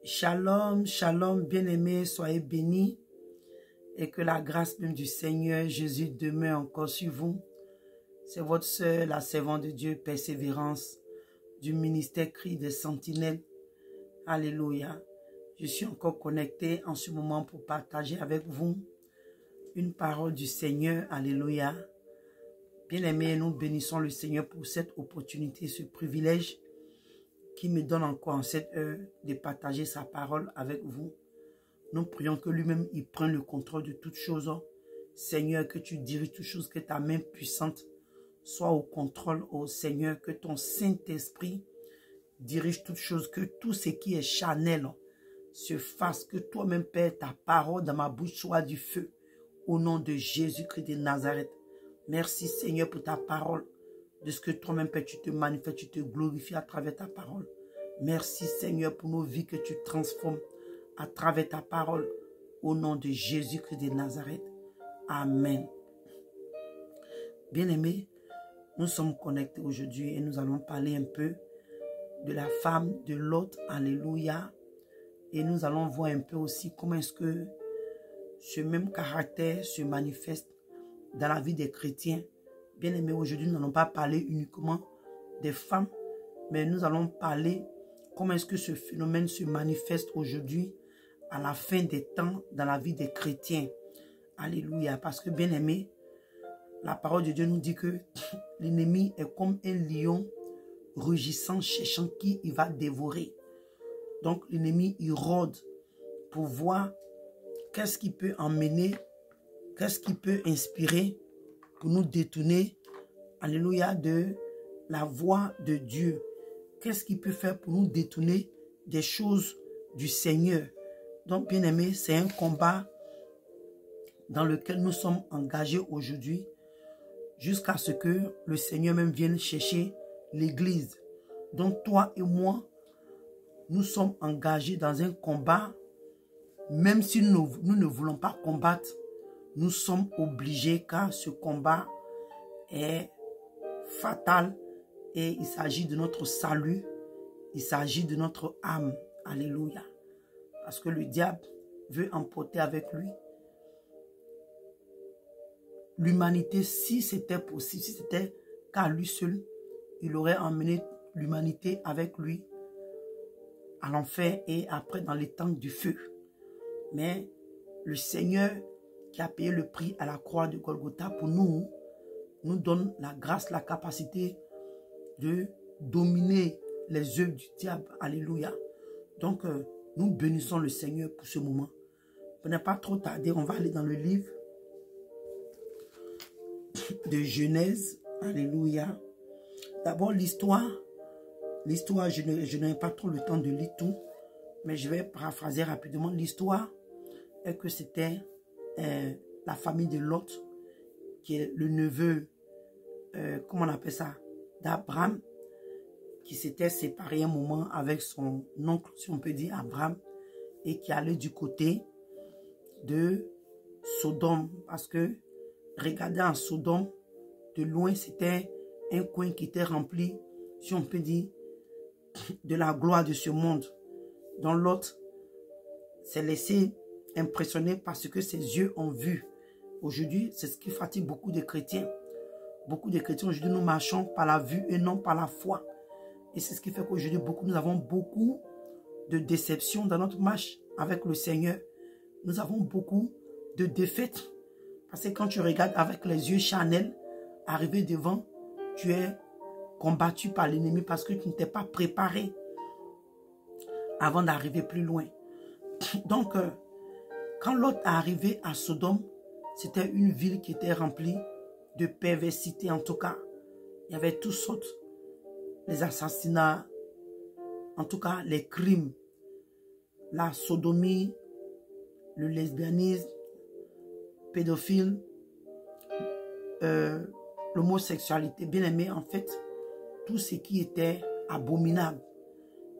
Shalom, shalom, bien-aimés, soyez bénis et que la grâce même du Seigneur Jésus demeure encore sur vous. C'est votre sœur, la servante de Dieu, Persévérance, du ministère Cri des Sentinelles. Alléluia. Je suis encore connecté en ce moment pour partager avec vous une parole du Seigneur. Alléluia. Bien-aimés, nous bénissons le Seigneur pour cette opportunité, ce privilège qui me donne encore en cette heure de partager sa parole avec vous. Nous prions que lui-même, il prenne le contrôle de toutes choses. Seigneur, que tu diriges toutes choses, que ta main puissante soit au contrôle, ô Seigneur, que ton Saint-Esprit dirige toutes choses, que tout ce qui est charnel se fasse, que toi-même, Père, ta parole dans ma bouche soit du feu, au nom de Jésus-Christ de Nazareth. Merci, Seigneur, pour ta parole, de ce que toi-même, Père, tu te manifestes, tu te glorifies à travers ta parole. Merci, Seigneur, pour nos vies que tu transformes à travers ta parole, au nom de Jésus-Christ de Nazareth. Amen. Bien-aimés, nous sommes connectés aujourd'hui et nous allons parler un peu de la femme de Lot. Alléluia. Et nous allons voir un peu aussi comment est-ce que ce même caractère se manifeste dans la vie des chrétiens. Bien-aimés, aujourd'hui, nous n'allons pas parler uniquement des femmes, mais nous allons parler comment est-ce que ce phénomène se manifeste aujourd'hui à la fin des temps dans la vie des chrétiens. Alléluia. Parce que, bien-aimés, la parole de Dieu nous dit que l'ennemi est comme un lion rugissant, cherchant qui il va dévorer. Donc, l'ennemi, il rôde pour voir qu'est-ce qui peut emmener, qu'est-ce qui peut inspirer pour nous détourner, alléluia, de la voix de Dieu. Qu'est-ce qu'il peut faire pour nous détourner des choses du Seigneur? Donc, bien aimé, c'est un combat dans lequel nous sommes engagés aujourd'hui jusqu'à ce que le Seigneur même vienne chercher l'Église. Donc, toi et moi, nous sommes engagés dans un combat, même si nous ne voulons pas combattre, nous sommes obligés car ce combat est fatal et il s'agit de notre salut, il s'agit de notre âme. Alléluia. Parce que le diable veut emporter avec lui l'humanité. Si c'était possible, si c'était qu'à lui seul, il aurait emmené l'humanité avec lui à l'enfer et après dans les temps du feu. Mais le Seigneur qui a payé le prix à la croix de Golgotha pour nous, nous donne la grâce, la capacité de dominer les œuvres du diable. Alléluia. Donc, nous bénissons le Seigneur pour ce moment. Pour ne pas trop tarder, on va aller dans le livre de Genèse. Alléluia. D'abord, l'histoire. L'histoire, je n'ai pas trop le temps de lire tout, mais je vais paraphraser rapidement. L'histoire est que c'était la famille de Lot, qui est le neveu, comment on appelle ça, d'Abraham, qui s'était séparé un moment avec son oncle, si on peut dire Abraham, et qui allait du côté de Sodome. Parce que, regardez en Sodome, de loin, c'était un coin qui était rempli, si on peut dire, de la gloire de ce monde. Dont l'autre s'est laissé impressionner parce que ses yeux ont vu. Aujourd'hui, c'est ce qui fatigue beaucoup de chrétiens. Beaucoup de chrétiens, aujourd'hui, nous marchons par la vue et non par la foi. Et c'est ce qui fait qu'aujourd'hui, nous avons beaucoup de déceptions dans notre marche avec le Seigneur. Nous avons beaucoup de défaites. Parce que quand tu regardes avec les yeux charnels, arriver devant, tu es combattu par l'ennemi parce que tu ne t'es pas préparé avant d'arriver plus loin. Donc, quand Lot est arrivé à Sodome, c'était une ville qui était remplie de perversité en tout cas. Il y avait toutes sortes, les assassinats, en tout cas les crimes, la sodomie, le lesbianisme, pédophile, l'homosexualité, bien aimé, en fait, tout ce qui était abominable.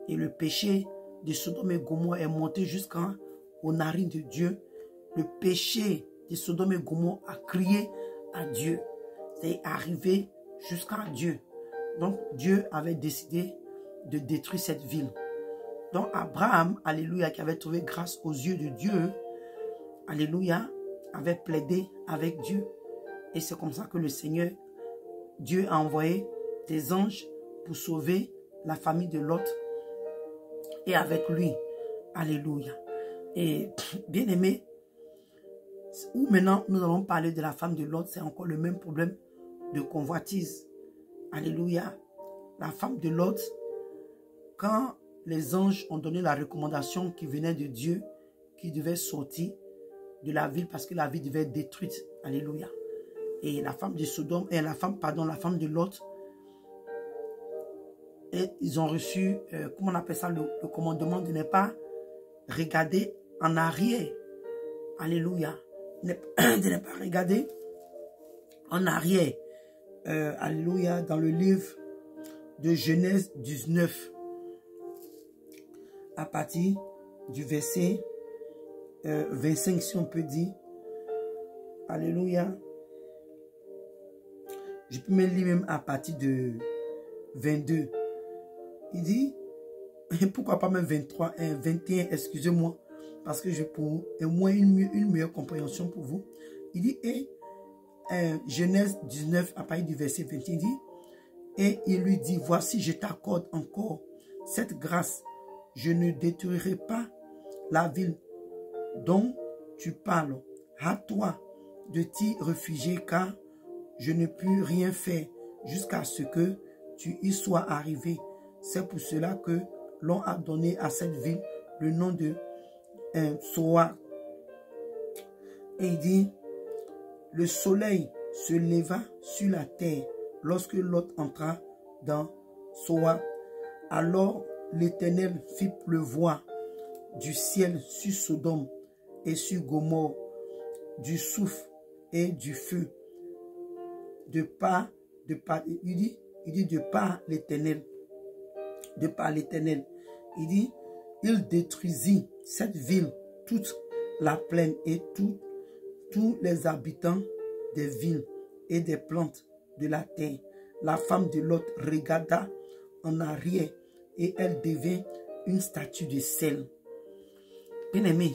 Et le péché de Sodome et Gomorrhe est monté jusqu'aux narines de Dieu. Le péché de Sodome et Gomorrhe a crié à Dieu. C'est arrivé jusqu'à Dieu. Donc Dieu avait décidé de détruire cette ville. Donc Abraham, alléluia, qui avait trouvé grâce aux yeux de Dieu, alléluia, avait plaidé avec Dieu. Et c'est comme ça que le Seigneur, Dieu a envoyé des anges pour sauver la famille de Lot et avec lui. Alléluia. Et bien aimé, où maintenant nous allons parler de la femme de Lot, c'est encore le même problème de convoitise. Alléluia. La femme de Lot, quand les anges ont donné la recommandation qui venait de Dieu, qui devait sortir de la ville parce que la ville devait être détruite. Alléluia. Et la femme de Sodome, et la femme de Lot, et ils ont reçu, comment on appelle ça, le commandement de ne pas regarder en arrière. Alléluia. De ne pas regarder en arrière. Alléluia. Dans le livre de Genèse 19, à partir du verset 25, si on peut dire. Alléluia. Je peux me lire même à partir de 22. Il dit, pourquoi pas même 23, 21, excusez-moi, parce que je pour au moins une meilleure compréhension pour vous. Il dit, et Genèse 19, à partir du verset 21, il dit, et il lui dit, voici, je t'accorde encore cette grâce. Je ne détruirai pas la ville dont tu parles. À toi de t'y réfugier, car je ne puis rien faire jusqu'à ce que tu y sois arrivé. C'est pour cela que l'on a donné à cette ville le nom de Soar. Et il dit, le soleil se leva sur la terre lorsque Lot entra dans Soar. Alors l'Éternel fit pleuvoir du ciel sur Sodome et sur Gomorrhe, du souffle et du feu, il dit de par l'Éternel, il dit, il détruisit cette ville, toute la plaine et tous les habitants des villes et des plantes de la terre. La femme de Lot regarda en arrière et elle devint une statue de sel. Bien-aimé,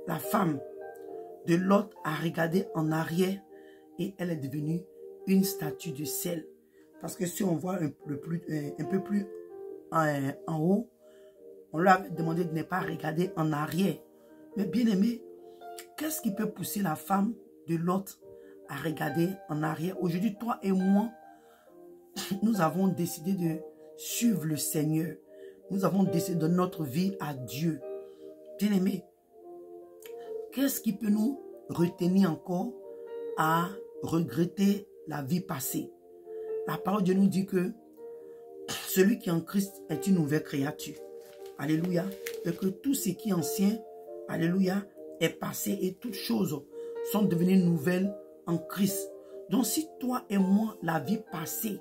la femme de Lot a regardé en arrière et elle est devenue une statue de sel. Parce que si on voit un peu plus en haut, on lui avait demandé de ne pas regarder en arrière. Mais bien aimé, qu'est-ce qui peut pousser la femme de Lot à regarder en arrière? Aujourd'hui, toi et moi, nous avons décidé de suivre le Seigneur. Nous avons décidé de donner notre vie à Dieu. Bien aimé, qu'est-ce qui peut nous retenir encore à regretter la vie passée? La parole de Dieu nous dit que celui qui est en Christ est une nouvelle créature. Alléluia. Et que tout ce qui est ancien, alléluia, est passé et toutes choses sont devenues nouvelles en Christ. Donc si toi et moi, la vie passée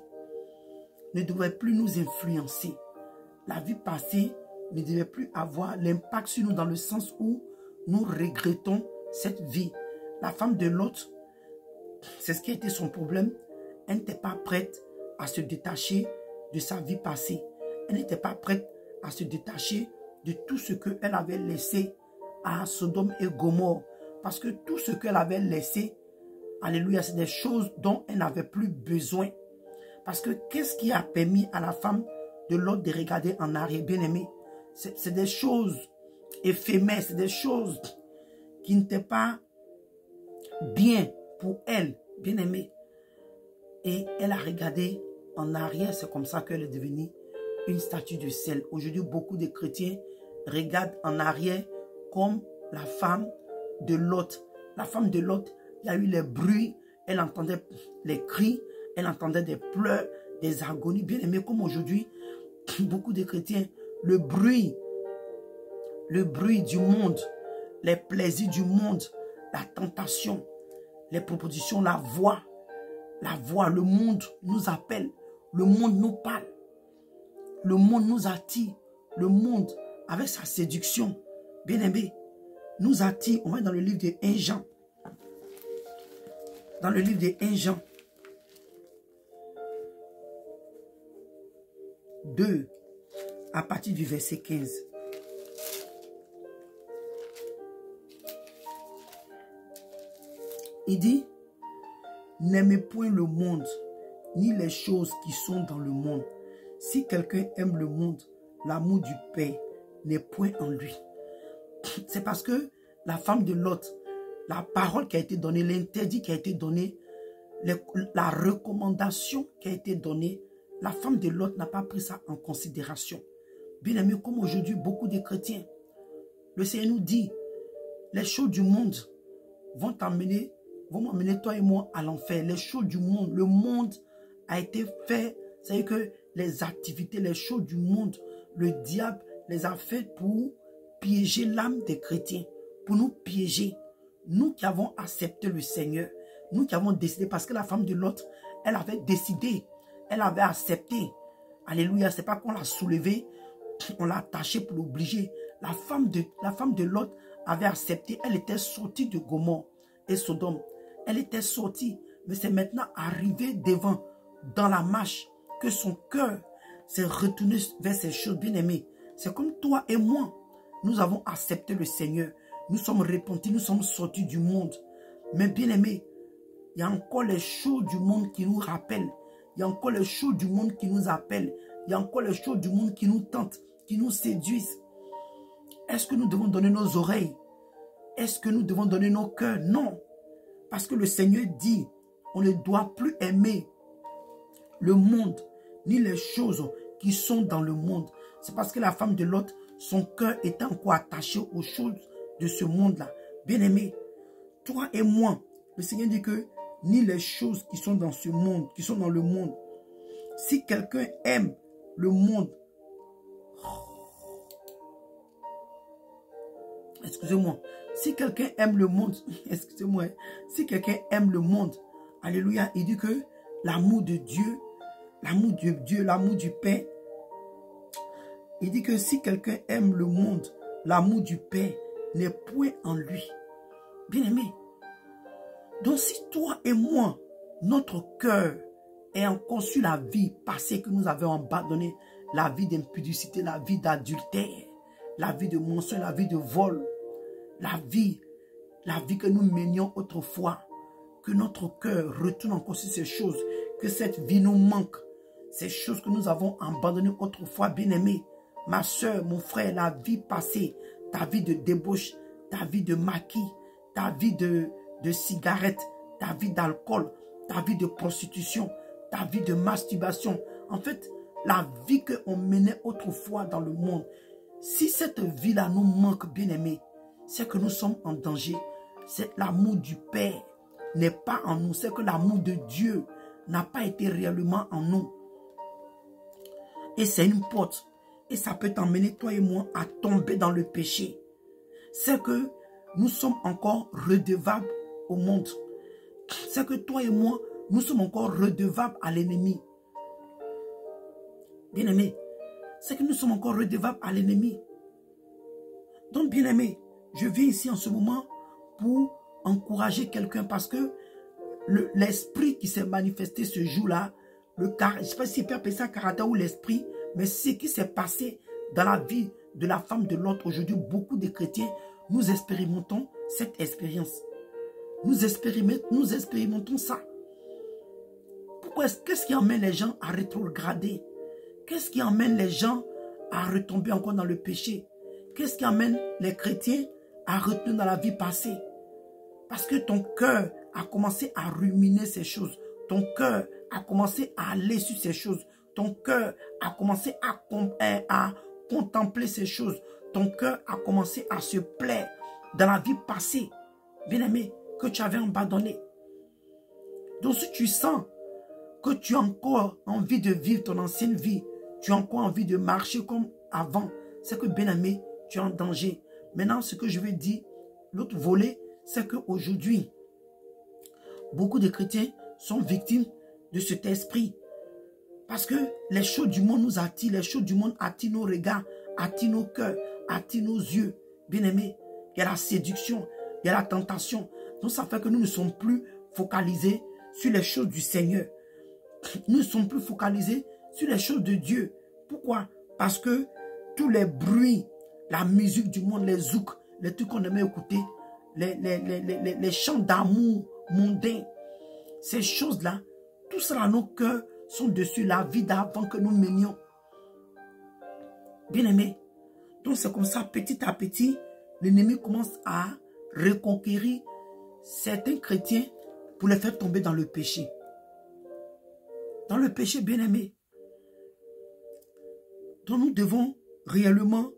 ne devait plus nous influencer, la vie passée ne devait plus avoir l'impact sur nous dans le sens où nous regrettons cette vie. La femme de Lot, c'est ce qui a été son problème. Elle n'était pas prête à se détacher de sa vie passée. Elle n'était pas prête à se détacher de tout ce qu'elle avait laissé à Sodome et Gomorrhe. Parce que tout ce qu'elle avait laissé, alléluia, c'est des choses dont elle n'avait plus besoin. Parce que qu'est-ce qui a permis à la femme de Lot de regarder en arrière, bien aimé? C'est des choses éphémères, c'est des choses qui n'étaient pas bien pour elle, bien aimée. Et elle a regardé en arrière, c'est comme ça qu'elle est devenue une statue de sel. Aujourd'hui, beaucoup de chrétiens regardent en arrière comme la femme de Lot. La femme de Lot, il y a eu les bruits, elle entendait les cris, elle entendait des pleurs, des agonies, bien aimées, comme aujourd'hui, beaucoup de chrétiens, le bruit du monde, les plaisirs du monde, la tentation, les propositions, la voix, le monde nous appelle, le monde nous parle, le monde nous attire, le monde avec sa séduction, bien aimé, nous attire. On va dans le livre de 1 Jean. Dans le livre de 1 Jean 2, à partir du verset 15. Il dit, n'aimez point le monde, ni les choses qui sont dans le monde. Si quelqu'un aime le monde, l'amour du Père n'est point en lui. C'est parce que la femme de Lot, la parole qui a été donnée, l'interdit qui a été donné, la recommandation qui a été donnée, la femme de Lot n'a pas pris ça en considération. Bien aimé, comme aujourd'hui, beaucoup de chrétiens, le Seigneur nous dit, les choses du monde vont m'emmener toi et moi à l'enfer. Les choses du monde, le monde a été fait, c'est-à-dire que les activités, les choses du monde, le diable les a faites pour piéger l'âme des chrétiens, pour nous piéger. Nous qui avons accepté le Seigneur, nous qui avons décidé, parce que la femme de Lot, elle avait décidé, elle avait accepté. Alléluia, c'est pas qu'on l'a soulevé, on l'a attaché pour l'obliger. La femme de Lot avait accepté, elle était sortie de Gomorrhe et Sodome. Elle était sortie, mais c'est maintenant arrivé devant, dans la marche, que son cœur s'est retourné vers ces choses bien-aimées. C'est comme toi et moi, nous avons accepté le Seigneur. Nous sommes repentis, nous sommes sortis du monde. Mais bien-aimés, il y a encore les choses du monde qui nous rappellent. Il y a encore les choses du monde qui nous appellent. Il y a encore les choses du monde qui nous tentent, qui nous séduisent. Est-ce que nous devons donner nos oreilles? Est-ce que nous devons donner nos cœurs? Non. Parce que le Seigneur dit, on ne doit plus aimer le monde, ni les choses qui sont dans le monde. C'est parce que la femme de Lot, son cœur était encore attaché aux choses de ce monde-là. Bien-aimé, toi et moi, le Seigneur dit que ni les choses qui sont dans ce monde, qui sont dans le monde. Si quelqu'un aime le monde, excusez-moi, si quelqu'un aime le monde, excusez-moi, si quelqu'un aime le monde, alléluia, il dit que l'amour de Dieu, l'amour du Père, il dit que si quelqu'un aime le monde, l'amour du Père n'est point en lui. Bien-aimé, donc si toi et moi, notre cœur ayant conçu la vie passée que nous avons abandonnée, la vie d'impudicité, la vie d'adultère, la vie de mensonge, la vie de vol, la vie que nous menions autrefois, que notre cœur retourne encore sur ces choses, que cette vie nous manque, ces choses que nous avons abandonnées autrefois, bien-aimés, ma soeur, mon frère, la vie passée, ta vie de débauche, ta vie de maquis, ta vie de cigarette, ta vie d'alcool, ta vie de prostitution, ta vie de masturbation. En fait, la vie qu'on menait autrefois dans le monde, si cette vie-là nous manque, bien-aimés, c'est que nous sommes en danger. C'est l'amour du Père n'est pas en nous. C'est que l'amour de Dieu n'a pas été réellement en nous. Et c'est une porte. Et ça peut t'emmener, toi et moi, à tomber dans le péché. C'est que nous sommes encore redevables au monde. C'est que toi et moi, nous sommes encore redevables à l'ennemi. Bien-aimé, c'est que nous sommes encore redevables à l'ennemi. Donc, bien-aimé, je viens ici en ce moment pour encourager quelqu'un parce que l'esprit qui s'est manifesté ce jour-là, je ne sais pas si peut appeler ça caractère ou l'esprit, mais ce qui s'est passé dans la vie de la femme de Lot aujourd'hui, beaucoup de chrétiens, nous expérimentons cette expérience. Nous expérimentons ça. Pourquoi? Qu'est-ce qui emmène les gens à rétrograder? Qu'est-ce qui emmène les gens à retomber encore dans le péché? Qu'est-ce qui emmène les chrétiens à retourner dans la vie passée? Parce que ton cœur a commencé à ruminer ces choses. Ton cœur a commencé à aller sur ces choses. Ton cœur a commencé à contempler ces choses. Ton cœur a commencé à se plaire dans la vie passée, bien-aimé, que tu avais abandonné. Donc si tu sens que tu as encore envie de vivre ton ancienne vie, tu as encore envie de marcher comme avant, c'est que, bien-aimé, tu es en danger. Maintenant, ce que je veux dire, l'autre volet, c'est qu'aujourd'hui, beaucoup de chrétiens sont victimes de cet esprit. Parce que les choses du monde nous attirent, les choses du monde attirent nos regards, attirent nos cœurs, attirent nos yeux. Bien-aimés, il y a la séduction, il y a la tentation. Donc ça fait que nous ne sommes plus focalisés sur les choses du Seigneur. Nous ne sommes plus focalisés sur les choses de Dieu. Pourquoi? Parce que tous les bruits, la musique du monde, les zouks, les trucs qu'on aimait écouter, les chants d'amour mondains, ces choses-là, tout ça dans nos cœurs sont dessus la vie d'avant que nous menions. Bien aimé. Donc c'est comme ça, petit à petit, l'ennemi commence à reconquérir certains chrétiens pour les faire tomber dans le péché. Dans le péché, bien aimé. Donc nous devons réellement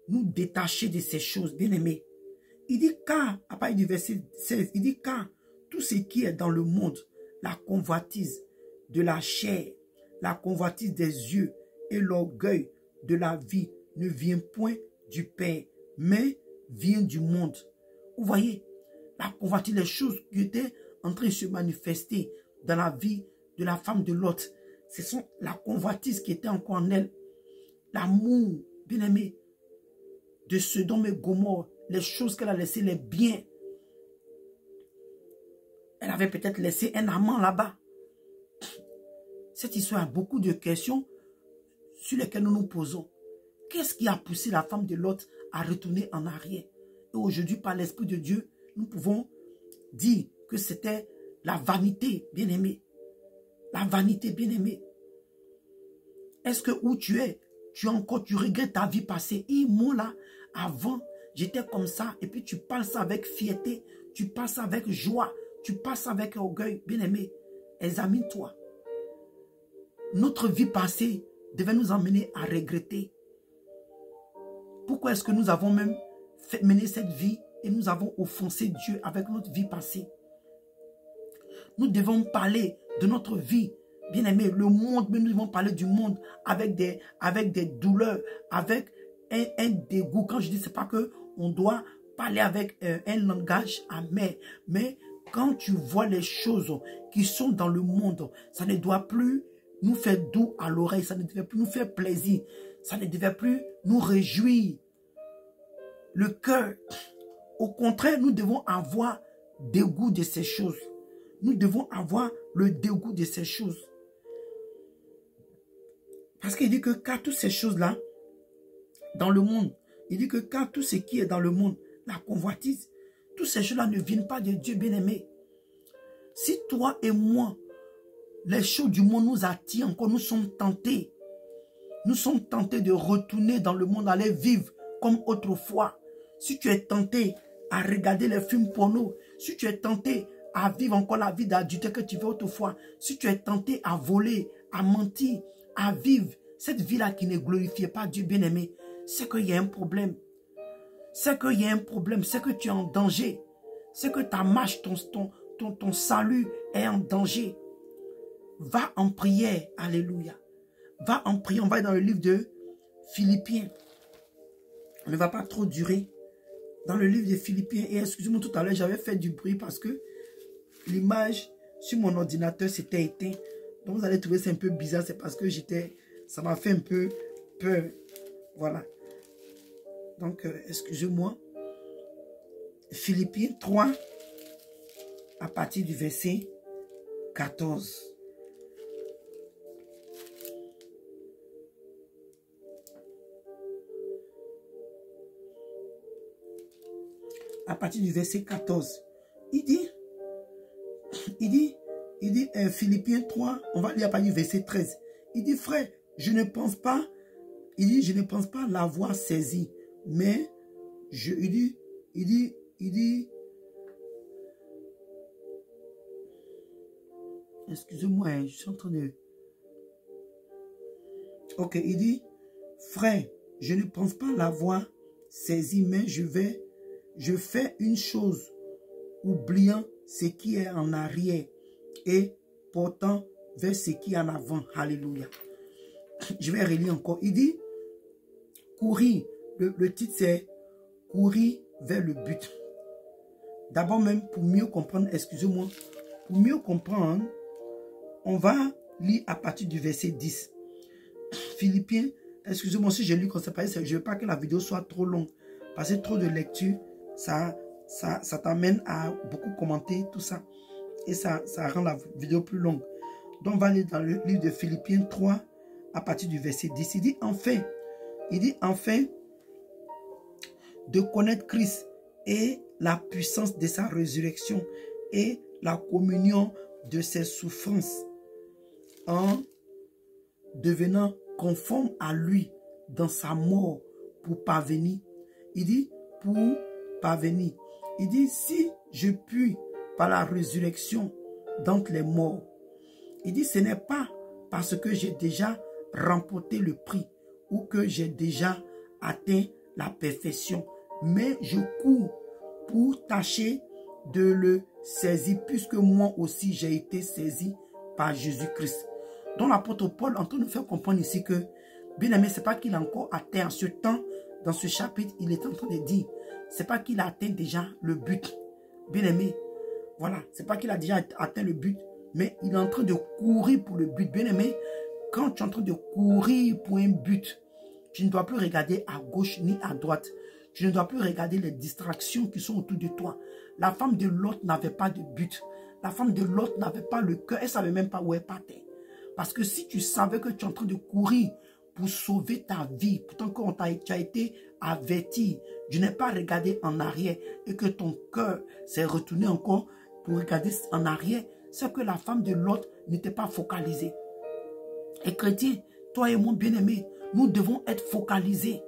nous détacher de ces choses, bien aimé. Il dit car, à partir du verset 16, il dit car tout ce qui est dans le monde, la convoitise de la chair, la convoitise des yeux et l'orgueil de la vie ne vient point du Père, mais vient du monde. Vous voyez, la convoitise, les choses qui étaient en train de se manifester dans la vie de la femme de Lot, ce sont la convoitise qui était encore en elle. L'amour, bien aimé, de Sodome et Gomorrhe, les choses qu'elle a laissées, les biens. Elle avait peut-être laissé un amant là-bas. Cette histoire a beaucoup de questions sur lesquelles nous nous posons. Qu'est-ce qui a poussé la femme de Lot à retourner en arrière? Et aujourd'hui, par l'Esprit de Dieu, nous pouvons dire que c'était la vanité, bien-aimée. La vanité, bien-aimée. Est-ce que où tu es, tu regrettes ta vie passée? Et moi là, avant, j'étais comme ça. Et puis tu parles ça avec fierté, tu parles ça avec joie, tu parles ça avec orgueil. Bien-aimé, examine-toi. Notre vie passée devait nous emmener à regretter. Pourquoi est-ce que nous avons même mené cette vie et nous avons offensé Dieu avec notre vie passée? Nous devons parler de notre vie, bien aimé, le monde, mais nous devons parler du monde avec des douleurs, avec un dégoût. Quand je dis, c'est pas que on doit parler avec un langage amer, mais quand tu vois les choses qui sont dans le monde, ça ne doit plus nous faire doux à l'oreille, ça ne devait plus nous faire plaisir, ça ne devait plus nous réjouir le cœur. Au contraire, nous devons avoir dégoût de ces choses. Nous devons avoir le dégoût de ces choses. Parce qu'il dit que car toutes ces choses-là, dans le monde, il dit que car tout ce qui est dans le monde, la convoitise, toutes ces choses-là ne viennent pas de Dieu, bien-aimé. Si toi et moi, les choses du monde nous attirent encore, nous sommes tentés. Nous sommes tentés de retourner dans le monde, aller vivre comme autrefois. Si tu es tenté à regarder les films porno, si tu es tenté à vivre encore la vie d'adulte que tu veux autrefois, si tu es tenté à voler, à mentir, à vivre cette vie-là qui ne glorifiait pas Dieu, bien-aimé, c'est qu'il y a un problème. C'est qu'il y a un problème, c'est que tu es en danger. C'est que ta marche, ton salut est en danger. Va en prière, alléluia. Va en prière, on va dans le livre de Philippiens. On ne va pas trop durer. Dans le livre de Philippiens, et excusez-moi tout à l'heure, j'avais fait du bruit parce que l'image sur mon ordinateur s'était éteint. Donc vous allez trouver ça un peu bizarre, c'est parce que ça m'a fait un peu peur. Voilà. Donc, excusez-moi. Philippiens 3, à partir du verset 14. À partir du verset 14, il dit Philippiens 3, on va lire à partir du verset 13. Il dit, frère, je ne pense pas l'avoir saisi, mais il dit, excusez-moi, je suis en train de... Ok, il dit, frère, je ne pense pas l'avoir saisi, mais je fais une chose, oubliant ce qui est en arrière et portant vers ce qui est en avant. Alléluia. Je vais relire encore. Il dit, courir. Le titre c'est courir vers le but. D'abord même, pour mieux comprendre, excusez-moi, pour mieux comprendre, on va lire à partir du verset 10. Philippiens, excusez-moi si je lis comme ça, je ne veux pas que la vidéo soit trop longue. Parce que trop de lecture, ça t'amène à beaucoup commenter tout ça. Et ça rend la vidéo plus longue. Donc on va aller dans le livre de Philippiens 3 à partir du verset 10. Il dit, enfin, Il dit enfin de connaître Christ et la puissance de sa résurrection et la communion de ses souffrances en devenant conforme à lui dans sa mort pour parvenir. Il dit pour parvenir. Il dit si je puis par la résurrection d'entre les morts. Il dit ce n'est pas parce que j'ai déjà remporté le prix ou que j'ai déjà atteint la perfection, mais je cours pour tâcher de le saisir puisque moi aussi j'ai été saisi par Jésus-Christ. Donc l'apôtre Paul est en train de nous faire comprendre ici que, bien aimé, ce n'est pas qu'il a encore atteint ce temps, dans ce chapitre, il est en train de dire, ce n'est pas qu'il a atteint déjà le but. Bien aimé, voilà, ce n'est pas qu'il a déjà atteint le but, mais il est en train de courir pour le but. Bien aimé, quand tu es en train de courir pour un but, tu ne dois plus regarder à gauche ni à droite. Tu ne dois plus regarder les distractions qui sont autour de toi. La femme de Lot n'avait pas de but. La femme de Lot n'avait pas le cœur. Elle ne savait même pas où elle partait. Parce que si tu savais que tu es en train de courir pour sauver ta vie, pourtant que tu as été averti, je n'ai pas regardé en arrière et que ton cœur s'est retourné encore pour regarder en arrière, c'est que la femme de Lot n'était pas focalisée. Et chrétien, toi et moi bien-aimés, nous devons être focalisés.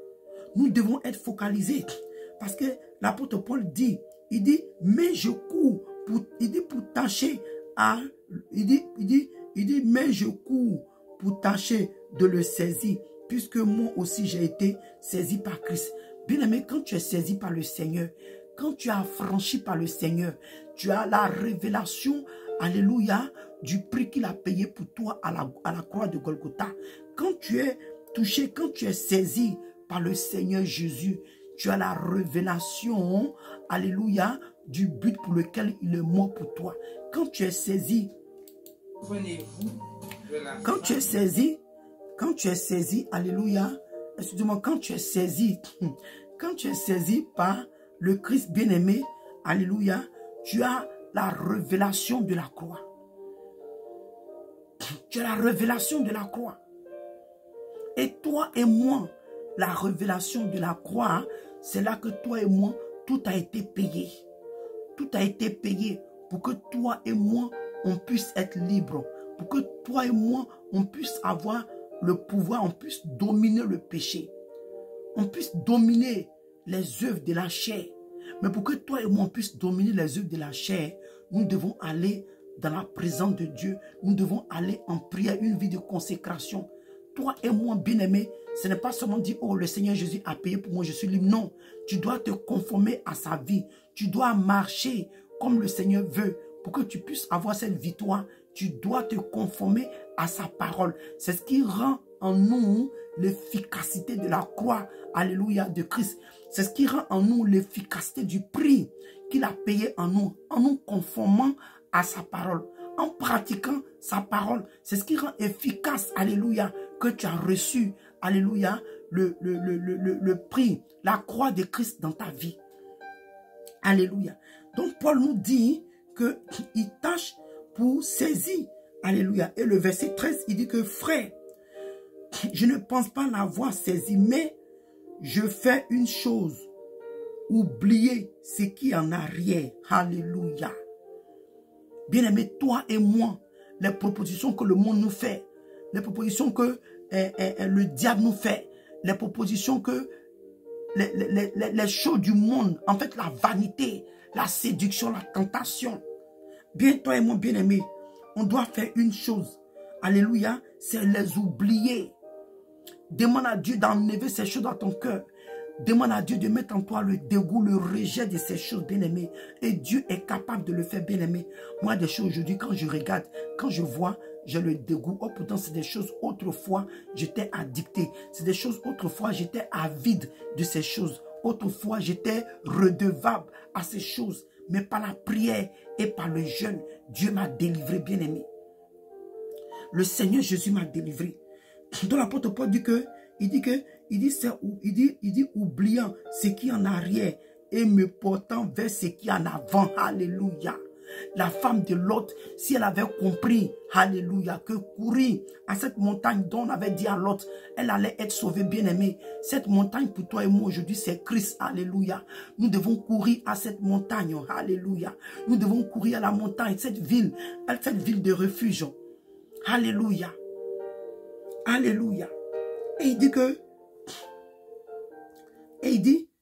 Nous devons être focalisés. Parce que l'apôtre Paul dit, il dit, mais je cours pour tâcher à, il dit, mais je cours pour tâcher de le saisir, puisque moi aussi j'ai été saisi par Christ. Bien-aimé, quand tu es saisi par le Seigneur, quand tu es affranchi par le Seigneur, tu as la révélation, alléluia, du prix qu'il a payé pour toi à la croix de Golgotha. Quand tu es touché, quand tu es saisi par le Seigneur Jésus, tu as la révélation, alléluia, du but pour lequel il est mort pour toi. Quand tu es saisi, quand tu es saisi, alléluia, excusez-moi, quand tu es saisi par le Christ bien-aimé, alléluia, tu as la révélation de la croix. Tu as la révélation de la croix. Et toi et moi, la révélation de la croix, c'est là que toi et moi, tout a été payé. Tout a été payé pour que toi et moi, on puisse être libres. Pour que toi et moi, on puisse avoir le pouvoir, on puisse dominer le péché. On puisse dominer les œuvres de la chair. Mais pour que toi et moi, on puisse dominer les œuvres de la chair, nous devons aller dans la présence de Dieu. Nous devons aller en prière, une vie de consécration. Toi et moi, bien-aimés, ce n'est pas seulement dire, oh, le Seigneur Jésus a payé pour moi, je suis libre. Non, tu dois te conformer à sa vie. Tu dois marcher comme le Seigneur veut. Pour que tu puisses avoir cette victoire, tu dois te conformer à sa parole. C'est ce qui rend en nous l'efficacité de la croix, alléluia, de Christ. C'est ce qui rend en nous l'efficacité du prix qu'il a payé en nous conformant à sa parole. En pratiquant sa parole, c'est ce qui rend efficace, alléluia, que tu as reçu, alléluia, le prix, la croix de Christ dans ta vie. Alléluia. Donc Paul nous dit qu'il tâche pour saisir, alléluia. Et le verset 13, il dit que frère, je ne pense pas l'avoir saisi, mais je fais une chose, oublier ce qui est en arrière. Alléluia. Bien-aimé, toi et moi, les propositions que le monde nous fait, les propositions que le diable nous fait, les propositions que les choses du monde, en fait la vanité, la séduction, la tentation. Bien, toi et moi, bien-aimé, on doit faire une chose. Alléluia, c'est les oublier. Demande à Dieu d'enlever ces choses dans ton cœur. Demande à Dieu de mettre en toi le dégoût, le rejet de ces choses, bien-aimé. Et Dieu est capable de le faire, bien-aimé. Moi, des choses aujourd'hui, quand je regarde, quand je vois, j'ai le dégoût. Oh, pourtant, c'est des choses autrefois, j'étais addicté. C'est des choses autrefois, j'étais avide de ces choses. Autrefois, j'étais redevable à ces choses. Mais par la prière et par le jeûne, Dieu m'a délivré, bien-aimé. Le Seigneur Jésus m'a délivré. Donc l'apôtre Paul dit que, il dit oubliant ce qui est en arrière et me portant vers ce qui est en avant. Alléluia. La femme de Lot, si elle avait compris, alléluia, que courir à cette montagne dont on avait dit à Lot, elle allait être sauvée, bien-aimée. Cette montagne pour toi et moi aujourd'hui, c'est Christ, alléluia. Nous devons courir à cette montagne, alléluia. Nous devons courir à la montagne, cette ville de refuge, alléluia. Alléluia. Et il dit que,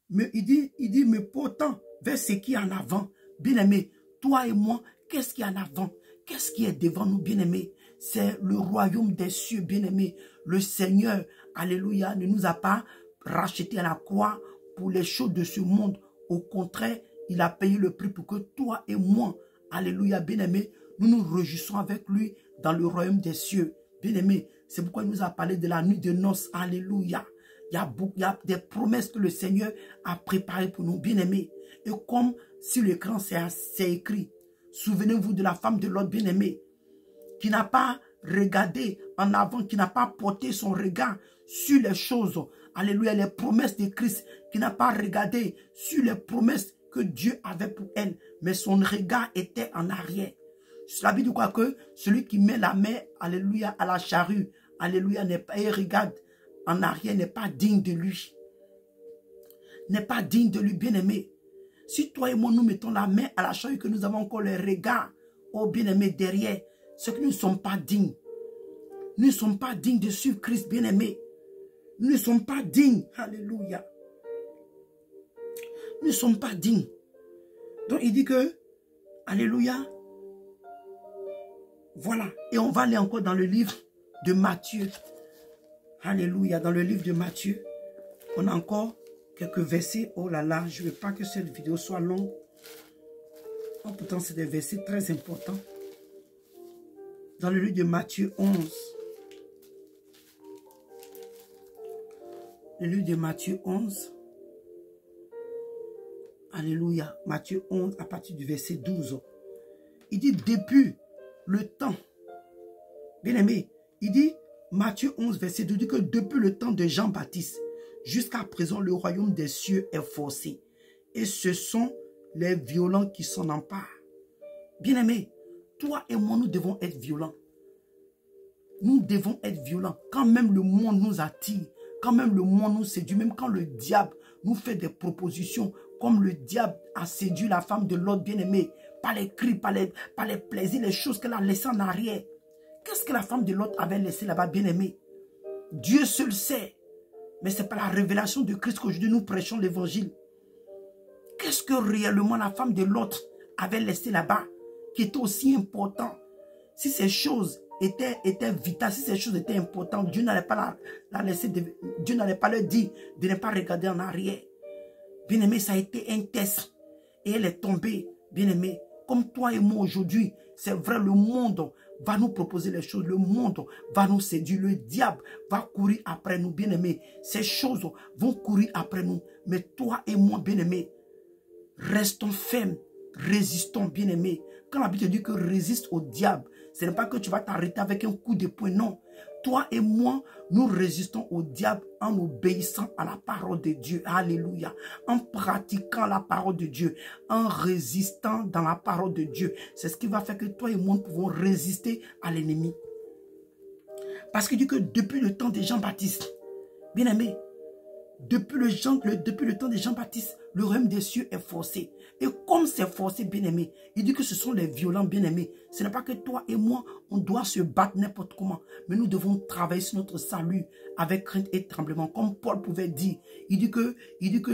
mais pourtant, vers ce qui est en avant, bien-aimé, toi et moi, qu'est-ce qui est en avant? Qu'est-ce qui est devant nous, bien-aimé? C'est le royaume des cieux, bien-aimé. Le Seigneur, alléluia, ne nous a pas rachetés à la croix pour les choses de ce monde. Au contraire, il a payé le prix pour que toi et moi, alléluia, bien-aimé, nous nous réjouissons avec lui dans le royaume des cieux. Bien-aimé, c'est pourquoi il nous a parlé de la nuit de noces, alléluia. Il y a des promesses que le Seigneur a préparées pour nous, bien-aimés. Et comme sur l'écran, c'est écrit, souvenez-vous de la femme de Lot, bien-aimée, qui n'a pas regardé en avant, qui n'a pas porté son regard sur les choses, alléluia, les promesses de Christ, qui n'a pas regardé sur les promesses que Dieu avait pour elle, mais son regard était en arrière. Cela veut dire quoi? Que celui qui met la main, alléluia, à la charrue, alléluia, n'est pas, et regarde en arrière, n'est pas digne de lui. N'est pas digne de lui, bien-aimé. Si toi et moi, nous mettons la main à la charrue, que nous avons encore le regard, oh bien-aimé, derrière, c'est que nous ne sommes pas dignes. Nous ne sommes pas dignes de suivre Christ, bien-aimé. Nous ne sommes pas dignes, alléluia. Nous ne sommes pas dignes. Donc il dit que, alléluia, voilà. Et on va aller encore dans le livre de Matthieu. Alléluia. Dans le livre de Matthieu, on a encore quelques versets. Oh là là, je ne veux pas que cette vidéo soit longue. Oh, pourtant, c'est des versets très importants. Dans le livre de Matthieu 11. Le livre de Matthieu 11. Alléluia. Matthieu 11, à partir du verset 12. Il dit, depuis le temps, bien aimé, il dit, Matthieu 11, verset 12, il dit que depuis le temps de Jean-Baptiste, jusqu'à présent, le royaume des cieux est forcé. Et ce sont les violents qui s'en emparent. Bien aimé, toi et moi, nous devons être violents. Nous devons être violents. Quand même le monde nous attire, quand même le monde nous séduit, même quand le diable nous fait des propositions, comme le diable a séduit la femme de l'autre bien-aimé, par les cris, par les plaisirs, les choses qu'elle a laissées en arrière. Qu'est-ce que la femme de l'autre avait laissé là-bas, bien-aimé? Dieu seul sait. Mais c'est par la révélation de Christ qu'aujourd'hui nous prêchons l'évangile. Qu'est-ce que réellement la femme de l'autre avait laissé là-bas, qui était aussi important? Si ces choses étaient vitales, si ces choses étaient importantes, Dieu n'allait pas la laisser, Dieu n'allait pas leur dire de ne pas regarder en arrière. Bien-aimé, ça a été un test. Et elle est tombée, bien-aimé. Comme toi et moi aujourd'hui, c'est vrai, le monde va nous proposer les choses. Le monde va nous séduire. Le diable va courir après nous, bien-aimé. Ces choses vont courir après nous. Mais toi et moi, bien-aimé, restons fermes, résistons, bien-aimé. Quand la Bible dit que résiste au diable, ce n'est pas que tu vas t'arrêter avec un coup de poing, non. Toi et moi, nous résistons au diable en obéissant à la parole de Dieu. Alléluia. En pratiquant la parole de Dieu. En résistant dans la parole de Dieu. C'est ce qui va faire que toi et moi, nous pouvons résister à l'ennemi. Parce qu'il dit que depuis le temps de Jean-Baptiste, bien aimé, depuis le temps de Jean-Baptiste, le royaume des cieux est forcé. Et comme c'est forcé, bien-aimé, il dit que ce sont les violents, bien-aimés. Ce n'est pas que toi et moi, on doit se battre n'importe comment. Mais nous devons travailler sur notre salut avec crainte et tremblement. Comme Paul pouvait dire, il dit que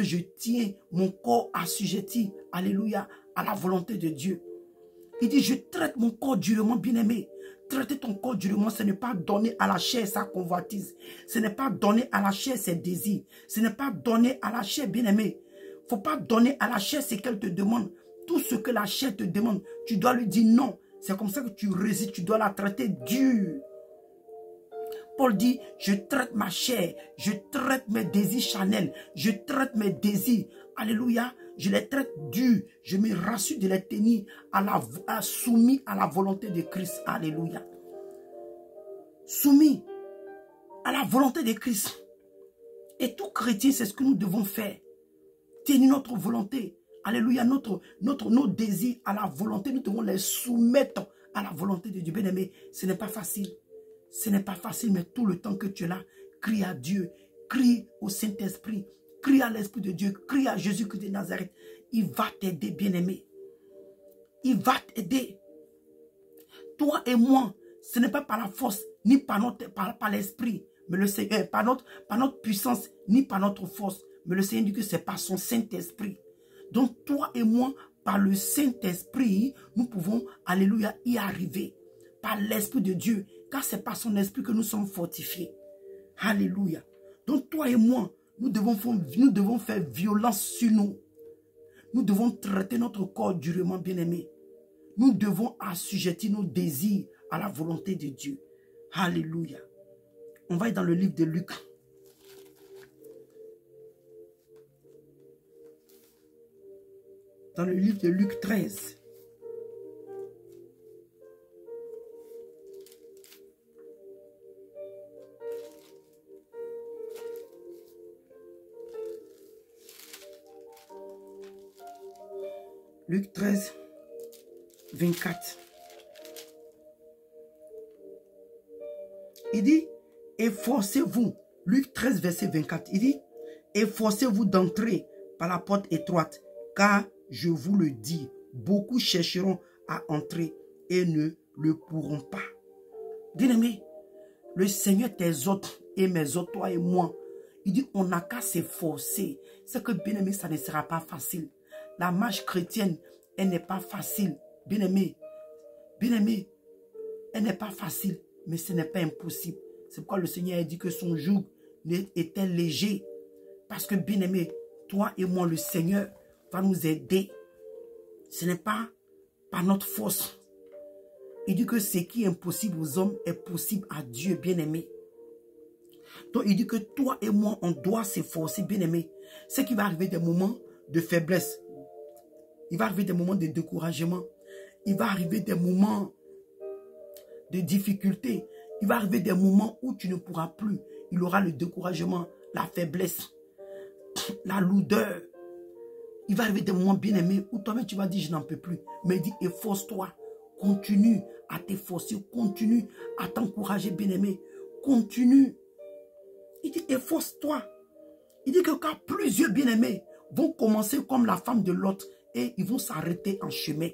je tiens mon corps assujetti, alléluia, à la volonté de Dieu. Il dit, je traite mon corps durement, bien-aimé. Traiter ton corps durement, ce n'est pas donner à la chair sa convoitise. Ce n'est pas donner à la chair ses désirs. Ce n'est pas donner à la chair, bien-aimé. Il ne faut pas donner à la chair ce qu'elle te demande. Tout ce que la chair te demande, tu dois lui dire non. C'est comme ça que tu résistes, tu dois la traiter dur. Paul dit, je traite ma chair, je traite mes désirs charnels, je traite mes désirs. Alléluia, je les traite durs, je me rassure de les tenir soumis à la volonté de Christ. Alléluia. Soumis à la volonté de Christ. Et tout chrétien, c'est ce que nous devons faire. Tenir notre volonté alléluia, nos désirs à la volonté, nous devons les soumettre à la volonté de Dieu. Bien-aimé, ce n'est pas facile. Ce n'est pas facile, mais tout le temps que tu es là, crie à Dieu, crie au Saint-Esprit, crie à l'Esprit de Dieu, crie à Jésus-Christ de Nazareth. Il va t'aider, bien-aimé. Il va t'aider. Toi et moi, ce n'est pas par la force, ni par l'esprit, mais le Seigneur, par notre puissance, ni par notre force. Mais le Seigneur dit que c'est par son Saint-Esprit. Donc toi et moi, par le Saint-Esprit, nous pouvons, alléluia, y arriver. Par l'Esprit de Dieu, car c'est par son Esprit que nous sommes fortifiés. Alléluia. Donc toi et moi, nous devons faire violence sur nous. Nous devons traiter notre corps durement, bien-aimé. Nous devons assujettir nos désirs à la volonté de Dieu. Alléluia. On va être dans le livre de Luc. Dans le livre de Luc 13. Luc 13, 24. Il dit, efforcez-vous. Luc 13, verset 24. Il dit, efforcez-vous d'entrer par la porte étroite, car je vous le dis, beaucoup chercheront à entrer et ne le pourront pas. Bien-aimé, le Seigneur t'exhorte et m'exhorte, toi et moi. Il dit, on n'a qu'à s'efforcer. C'est que, bien-aimé, ça ne sera pas facile. La marche chrétienne, elle n'est pas facile. Bien-aimé, elle n'est pas facile, mais ce n'est pas impossible. C'est pourquoi le Seigneur a dit que son joug était léger. Parce que, bien-aimé, toi et moi, le Seigneur va nous aider. Ce n'est pas par notre force. Il dit que ce qui est impossible aux hommes est possible à Dieu, bien-aimé. Donc, il dit que toi et moi, on doit s'efforcer, bien-aimé. C'est qu'il va arriver des moments de faiblesse. Il va arriver des moments de découragement. Il va arriver des moments de difficulté. Il va arriver des moments où tu ne pourras plus. Il aura le découragement, la faiblesse, la lourdeur. Il va arriver des moments bien-aimés où toi-même tu vas dire je n'en peux plus. Mais il dit efforce-toi. Continue à t'efforcer. Continue à t'encourager, bien-aimé. Continue. Il dit efforce-toi. Il dit que car plusieurs bien-aimés vont commencer comme la femme de Lot et ils vont s'arrêter en chemin.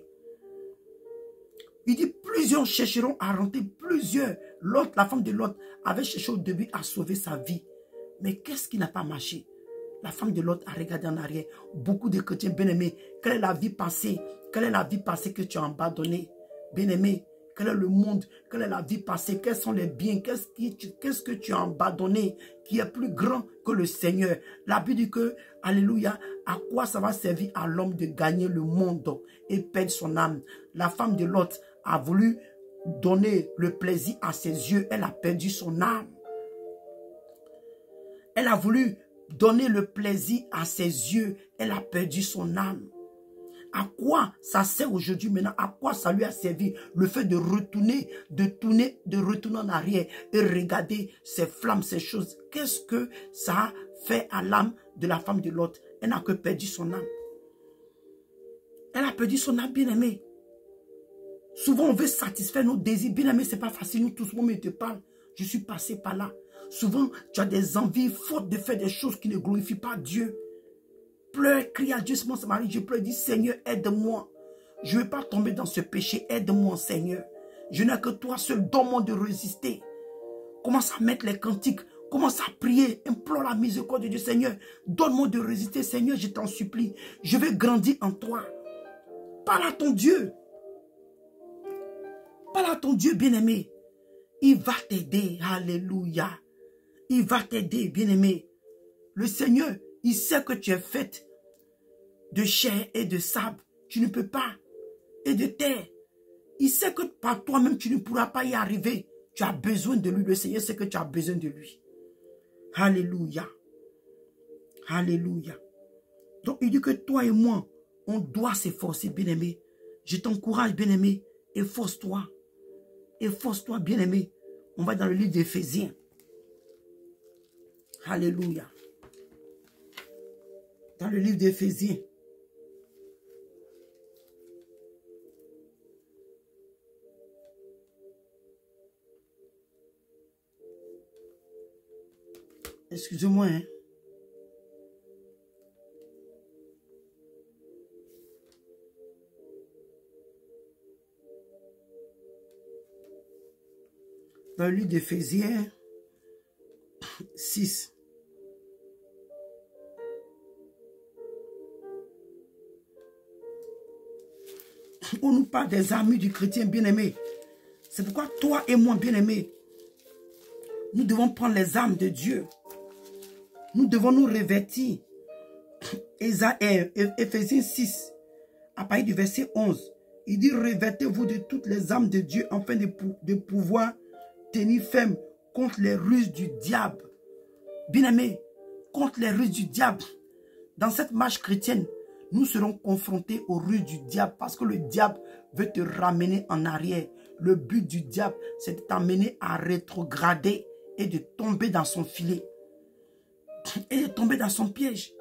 Il dit plusieurs chercheront à rentrer, plusieurs. Lot, la femme de Lot, avait cherché au début à sauver sa vie. Mais qu'est-ce qui n'a pas marché? La femme de Lot a regardé en arrière. Beaucoup de chrétiens bien-aimés, quelle est la vie passée? Quelle est la vie passée que tu as abandonnée? Bien-aimé, quel est le monde? Quelle est la vie passée? Quels sont les biens? Qu'est-ce que tu as abandonné qui est plus grand que le Seigneur? La Bible dit que, alléluia, à quoi ça va servir à l'homme de gagner le monde et perdre son âme? La femme de Lot a voulu donner le plaisir à ses yeux. Elle a perdu son âme. Elle a voulu donner le plaisir à ses yeux. Elle a perdu son âme. À quoi ça sert aujourd'hui maintenant? À quoi ça lui a servi? Le fait de retourner, de retourner en arrière et regarder ces flammes, ces choses. Qu'est-ce que ça a fait à l'âme de la femme de Lot? Elle n'a que perdu son âme. Elle a perdu son âme, bien-aimé. Souvent, on veut satisfaire nos désirs. Bien-aimé, ce n'est pas facile. Nous tous, moi, je te parle. Je suis passé par là. Souvent, tu as des envies fortes de faire des choses qui ne glorifient pas Dieu. Pleure, crie à Dieu, c'est mon mari, je pleure, dis Seigneur, aide-moi. Je ne veux pas tomber dans ce péché, aide-moi Seigneur. Je n'ai que toi seul, donne-moi de résister. Commence à mettre les cantiques, commence à prier, implore la miséricorde de Dieu, Seigneur. Donne-moi de résister, Seigneur, je t'en supplie. Je vais grandir en toi. Parle à ton Dieu. Parle à ton Dieu, bien-aimé. Il va t'aider, alléluia. Il va t'aider, bien-aimé. Le Seigneur, il sait que tu es faite de chair et de sable. Tu ne peux pas. Et de terre. Il sait que par toi-même, tu ne pourras pas y arriver. Tu as besoin de lui. Le Seigneur sait que tu as besoin de lui. Alléluia. Alléluia. Donc, il dit que toi et moi, on doit s'efforcer, bien-aimé. Je t'encourage, bien-aimé. Efforce-toi. Efforce-toi, bien-aimé. On va dans le livre d'Éphésiens. Alléluia. Dans le livre d'Éphésiens. Excusez-moi, hein. Dans le livre d'Éphésiens 6. On nous parle des armures du chrétien bien-aimé. C'est pourquoi toi et moi, bien-aimé, nous devons prendre les armes de Dieu. Nous devons nous revêtir. Éphésiens 6, à partir du verset 11, il dit: revêtez-vous de toutes les armes de Dieu afin de pouvoir tenir ferme contre les ruses du diable. Bien-aimé, contre les ruses du diable. Dans cette marche chrétienne, nous serons confrontés aux ruses du diable parce que le diable veut te ramener en arrière. Le but du diable, c'est de t'amener à rétrograder et de tomber dans son filet. Et de tomber dans son piège.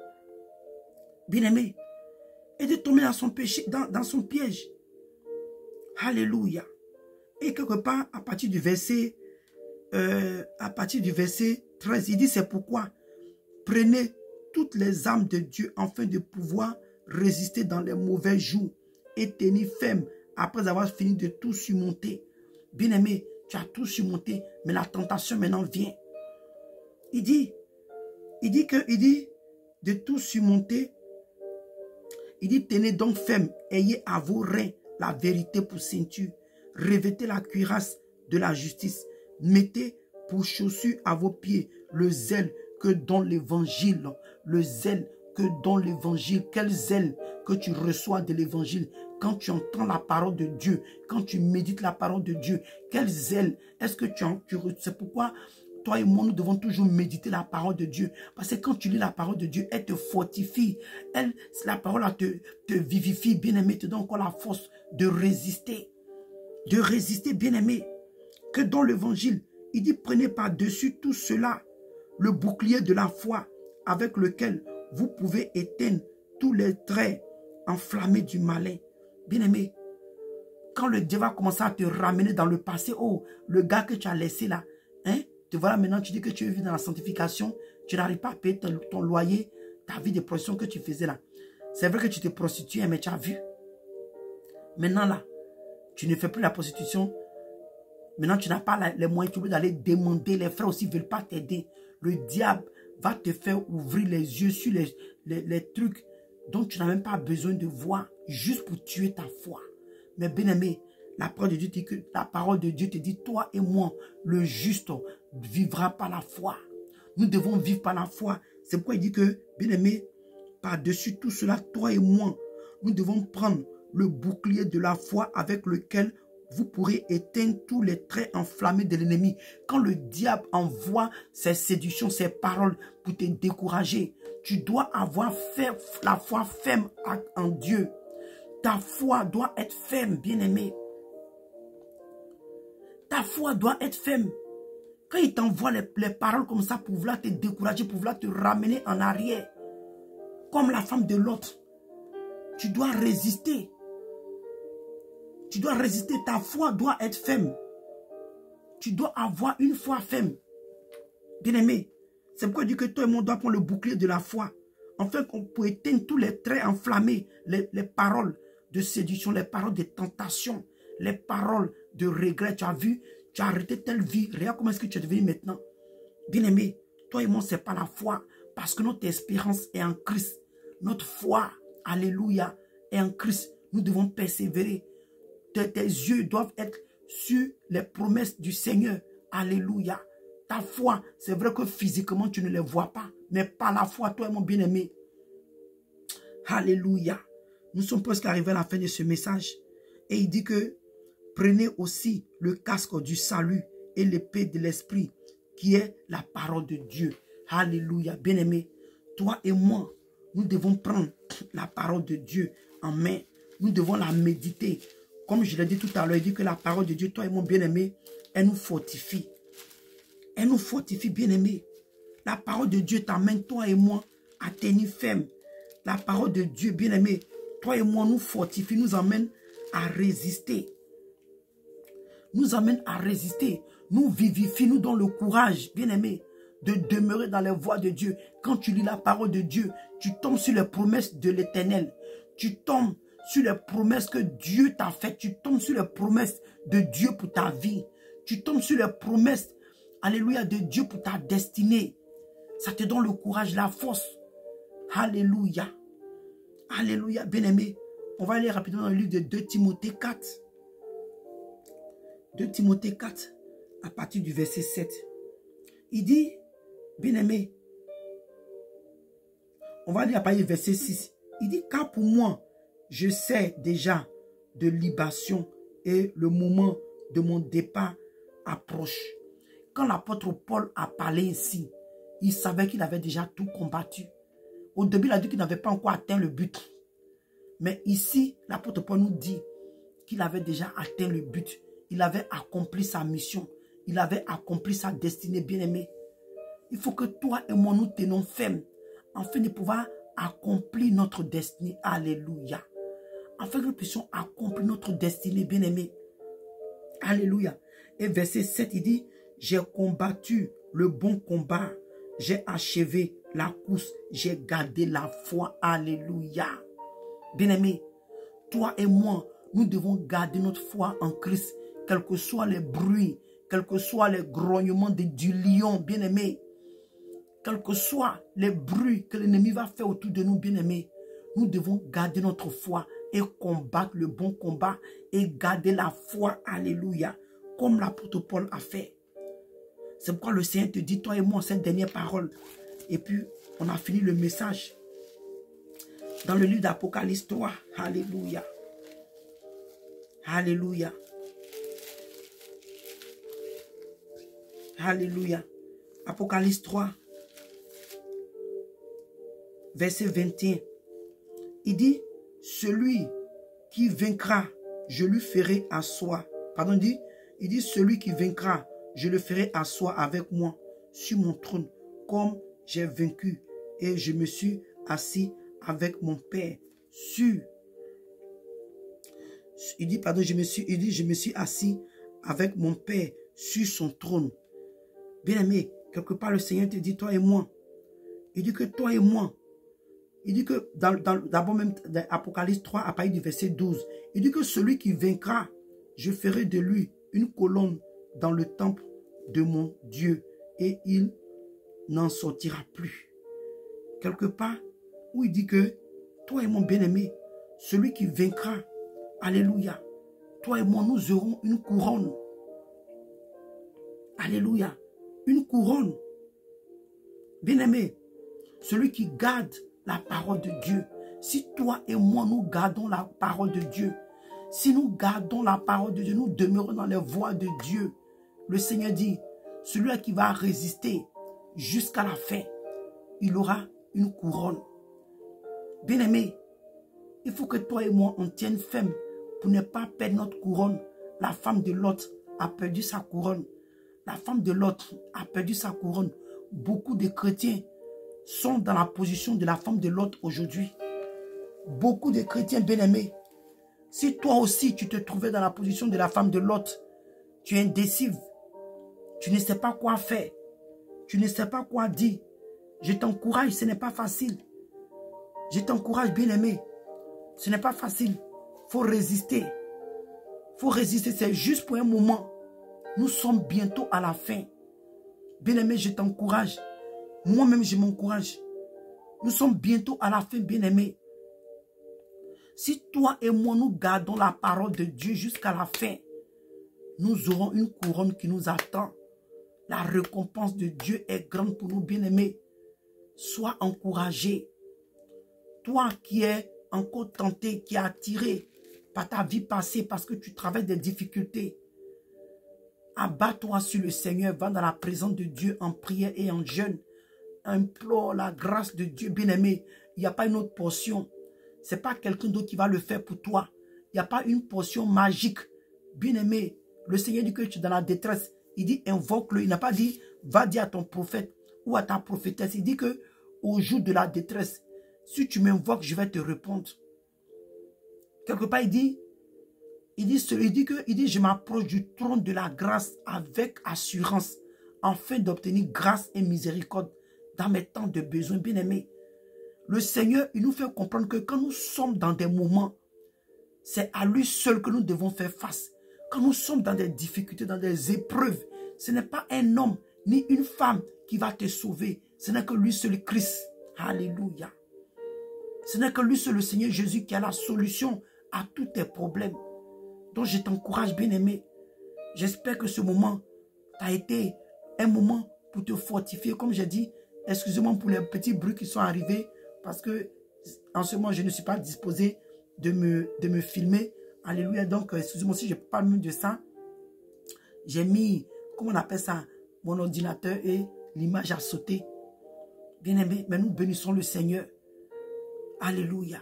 Bien-aimé. Et de tomber dans son péché, dans son piège. Alléluia. Et quelque part, à partir du verset 13, il dit: c'est pourquoi prenez toutes les armes de Dieu afin de pouvoir résister dans les mauvais jours et tenir ferme après avoir fini de tout surmonter. Bien-aimé, tu as tout surmonté, mais la tentation maintenant vient. Il dit de tout surmonter. Il dit: tenez donc ferme, ayez à vos reins la vérité pour ceinture, revêtez la cuirasse de la justice, mettez pour chaussure à vos pieds le zèle que donne l'évangile, le zèle que donne l'évangile. Quel zèle que tu reçois de l'évangile quand tu entends la parole de Dieu, quand tu médites la parole de Dieu. Quel zèle est-ce que c'est pourquoi toi et moi, nous devons toujours méditer la parole de Dieu. Parce que quand tu lis la parole de Dieu, elle te fortifie. La parole te vivifie, bien-aimé, te donne encore la force de résister. De résister, bien-aimé. Que dans l'évangile, il dit: prenez par-dessus tout cela le bouclier de la foi avec lequel vous pouvez éteindre tous les traits enflammés du malin. Bien-aimé, quand le diable va commencer à te ramener dans le passé, oh, le gars que tu as laissé là, hein, te voilà maintenant, tu dis que tu veux vivre dans la sanctification, tu n'arrives pas à payer ton loyer, ta vie de prostitution que tu faisais là. C'est vrai que tu te prostituais, mais tu as vu. Maintenant là, tu ne fais plus la prostitution. Maintenant, tu n'as pas les moyens, tu veux d'aller demander. Les frères aussi ne veulent pas t'aider. Le diable va te faire ouvrir les yeux sur les trucs dont tu n'as même pas besoin de voir, juste pour tuer ta foi. Mais bien aimé, la parole de Dieu te dit, toi et moi, le juste vivra par la foi. Nous devons vivre par la foi. C'est pourquoi il dit que, bien aimé, par-dessus tout cela, toi et moi, nous devons prendre le bouclier de la foi avec lequel vous pourrez éteindre tous les traits enflammés de l'ennemi. Quand le diable envoie ses séductions, ses paroles pour te décourager, tu dois avoir la foi ferme en Dieu. Ta foi doit être ferme, bien-aimé. Ta foi doit être ferme. Quand il t'envoie les paroles comme ça pour vouloir te décourager, pour vouloir te ramener en arrière, comme la femme de l'autre, tu dois résister. Tu dois résister, ta foi doit être ferme. Tu dois avoir une foi ferme. Bien-aimé, c'est pourquoi il dit que toi et moi, on doit prendre le bouclier de la foi. Afin qu'on puisse éteindre tous les traits enflammés, les paroles de séduction, les paroles de tentation, les paroles de regret. Tu as vu, tu as arrêté telle vie. Regarde comment est-ce que tu es devenu maintenant. Bien-aimé, toi et moi, ce n'est pas la foi. Parce que notre espérance est en Christ. Notre foi, alléluia, est en Christ. Nous devons persévérer. Tes yeux doivent être sur les promesses du Seigneur. Alléluia. Ta foi, c'est vrai que physiquement, tu ne les vois pas. Mais par la foi, toi et mon bien-aimé. Alléluia. Nous sommes presque arrivés à la fin de ce message. Et il dit que prenez aussi le casque du salut et l'épée de l'esprit, qui est la parole de Dieu. Alléluia. Bien-aimé, toi et moi, nous devons prendre la parole de Dieu en main. Nous devons la méditer. Comme je l'ai dit tout à l'heure, il dit que la parole de Dieu, toi et mon bien-aimé, elle nous fortifie. Elle nous fortifie, bien-aimé. La parole de Dieu t'amène, toi et moi, à tenir ferme. La parole de Dieu, bien-aimé, toi et moi, nous fortifie, nous amène à résister. Nous amène à résister. Nous vivifie, nous donne le courage, bien-aimé, de demeurer dans les voies de Dieu. Quand tu lis la parole de Dieu, tu tombes sur les promesses de l'Éternel. Tu tombes sur les promesses que Dieu t'a faites. Tu tombes sur les promesses de Dieu pour ta vie. Tu tombes sur les promesses, alléluia, de Dieu pour ta destinée. Ça te donne le courage, la force. Alléluia. Alléluia, bien-aimé. On va aller rapidement dans le livre de 2 Timothée 4. 2 Timothée 4, à partir du verset 7. Il dit, bien-aimé, on va lire à partir du verset 6. Il dit, car pour moi, je sais déjà de libation et le moment de mon départ approche. Quand l'apôtre Paul a parlé ici, il savait qu'il avait déjà tout combattu. Au début, il a dit qu'il n'avait pas encore atteint le but. Mais ici, l'apôtre Paul nous dit qu'il avait déjà atteint le but. Il avait accompli sa mission. Il avait accompli sa destinée, bien-aimée. Il faut que toi et moi, nous tenons ferme afin de pouvoir accomplir notre destinée. Alléluia. Afin que nous puissions accomplir notre destinée, bien-aimée. Alléluia. Et verset 7, il dit, j'ai combattu le bon combat. J'ai achevé la course. J'ai gardé la foi. Alléluia. Bien-aimé, toi et moi, nous devons garder notre foi en Christ. Quels que soient les bruits, quels que soient les grognements du lion, bien-aimé, quels que soient les bruits que l'ennemi va faire autour de nous, bien-aimés, nous devons garder notre foi et combattre le bon combat et garder la foi, alléluia, comme l'apôtre Paul a fait. C'est pourquoi le Seigneur te dit, toi et moi, cette dernière parole. Et puis, on a fini le message dans le livre d'Apocalypse 3. Alléluia. Alléluia. Alléluia. Apocalypse 3, verset 21. Il dit, celui qui vaincra, je lui ferai asseoir. Pardon, il dit, celui qui vaincra, je le ferai asseoir avec moi sur mon trône, comme j'ai vaincu et je me suis assis avec mon Père sur. Il dit, pardon, je me suis assis avec mon Père sur son trône. Bien-aimé, quelque part le Seigneur te dit, toi et moi. Il dit que toi et moi. Il dit que d'abord même dans Apocalypse 3, à partir du verset 12, il dit que celui qui vaincra, je ferai de lui une colonne dans le temple de mon Dieu et il n'en sortira plus. Quelque part où il dit que toi et moi, bien-aimé, celui qui vaincra, alléluia, toi et moi, nous aurons une couronne. Alléluia. Une couronne. Bien-aimé, celui qui garde la parole de Dieu. Si toi et moi, nous gardons la parole de Dieu, si nous gardons la parole de Dieu, nous demeurons dans les voies de Dieu, le Seigneur dit, celui qui va résister jusqu'à la fin, il aura une couronne. Bien-aimé, il faut que toi et moi, on tienne ferme pour ne pas perdre notre couronne. La femme de Lot a perdu sa couronne. La femme de Lot a perdu sa couronne. Beaucoup de chrétiens sont dans la position de la femme de Lot aujourd'hui. Beaucoup de chrétiens bien-aimés. Si toi aussi tu te trouvais dans la position de la femme de Lot, tu es indécisive. Tu ne sais pas quoi faire. Tu ne sais pas quoi dire. Je t'encourage, ce n'est pas facile. Je t'encourage, bien-aimé. Ce n'est pas facile. Il faut résister. Il faut résister. C'est juste pour un moment. Nous sommes bientôt à la fin. Bien-aimé, je t'encourage. Moi-même, je m'encourage. Nous sommes bientôt à la fin, bien-aimé. Si toi et moi, nous gardons la parole de Dieu jusqu'à la fin, nous aurons une couronne qui nous attend. La récompense de Dieu est grande pour nous, bien-aimés. Sois encouragé. Toi qui es encore tenté, qui est attiré par ta vie passée parce que tu traverses des difficultés, abat-toi sur le Seigneur, va dans la présence de Dieu en prière et en jeûne. Implore la grâce de Dieu, bien-aimé. Il n'y a pas une autre portion. Ce n'est pas quelqu'un d'autre qui va le faire pour toi. Il n'y a pas une portion magique. Bien-aimé, le Seigneur dit que tu es dans la détresse. Il dit invoque-le. Il n'a pas dit va dire à ton prophète ou à ta prophétesse. Il dit que au jour de la détresse, si tu m'invoques, je vais te répondre. Quelque part, il dit je m'approche du trône de la grâce avec assurance, afin d'obtenir grâce et miséricorde dans mes temps de besoin, bien-aimés. Le Seigneur, il nous fait comprendre que quand nous sommes dans des moments, c'est à lui seul que nous devons faire face. Quand nous sommes dans des difficultés, dans des épreuves, ce n'est pas un homme ni une femme qui va te sauver. Ce n'est que lui seul, Christ. Alléluia. Ce n'est que lui seul, le Seigneur Jésus, qui a la solution à tous tes problèmes. Donc je t'encourage, bien-aimé. J'espère que ce moment a été un moment pour te fortifier. Comme j'ai dit, excusez-moi pour les petits bruits qui sont arrivés, parce que en ce moment, je ne suis pas disposé de me filmer. Alléluia. Donc, excusez-moi si je parle même de ça. J'ai mis, comment on appelle ça, mon ordinateur et l'image a sauté. Bien-aimé, mais nous bénissons le Seigneur. Alléluia.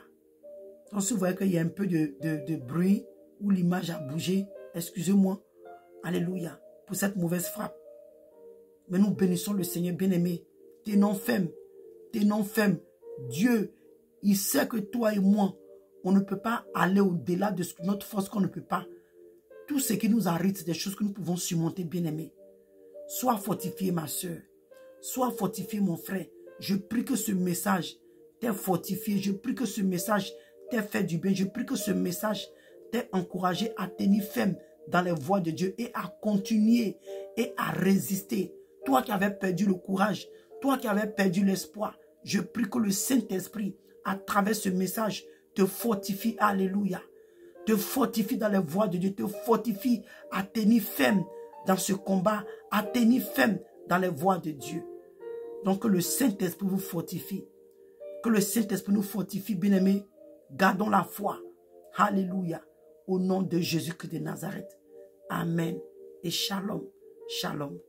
Donc, si vous voyez qu'il y a un peu de bruit ou l'image a bougé, excusez-moi. Alléluia. Pour cette mauvaise frappe. Mais nous bénissons le Seigneur, bien-aimé. Tenons ferme. Tenons ferme. Dieu, il sait que toi et moi, on ne peut pas aller au-delà de notre force qu'on ne peut pas. Tout ce qui nous arrive, c'est des choses que nous pouvons surmonter, bien-aimé. Sois fortifié, ma soeur. Sois fortifié, mon frère. Je prie que ce message t'ait fortifié. Je prie que ce message t'ait fait du bien. Je prie que ce message t'ait encouragé à tenir ferme dans les voies de Dieu et à continuer et à résister. Toi qui avais perdu le courage, toi qui avais perdu l'espoir, je prie que le Saint-Esprit, à travers ce message, te fortifie. Alléluia. Te fortifie dans les voies de Dieu. Te fortifie à tenir ferme dans ce combat, à tenir ferme dans les voies de Dieu. Donc que le Saint-Esprit vous fortifie. Que le Saint-Esprit nous fortifie, bien-aimés. Gardons la foi. Alléluia. Au nom de Jésus-Christ de Nazareth. Amen. Et shalom. Shalom.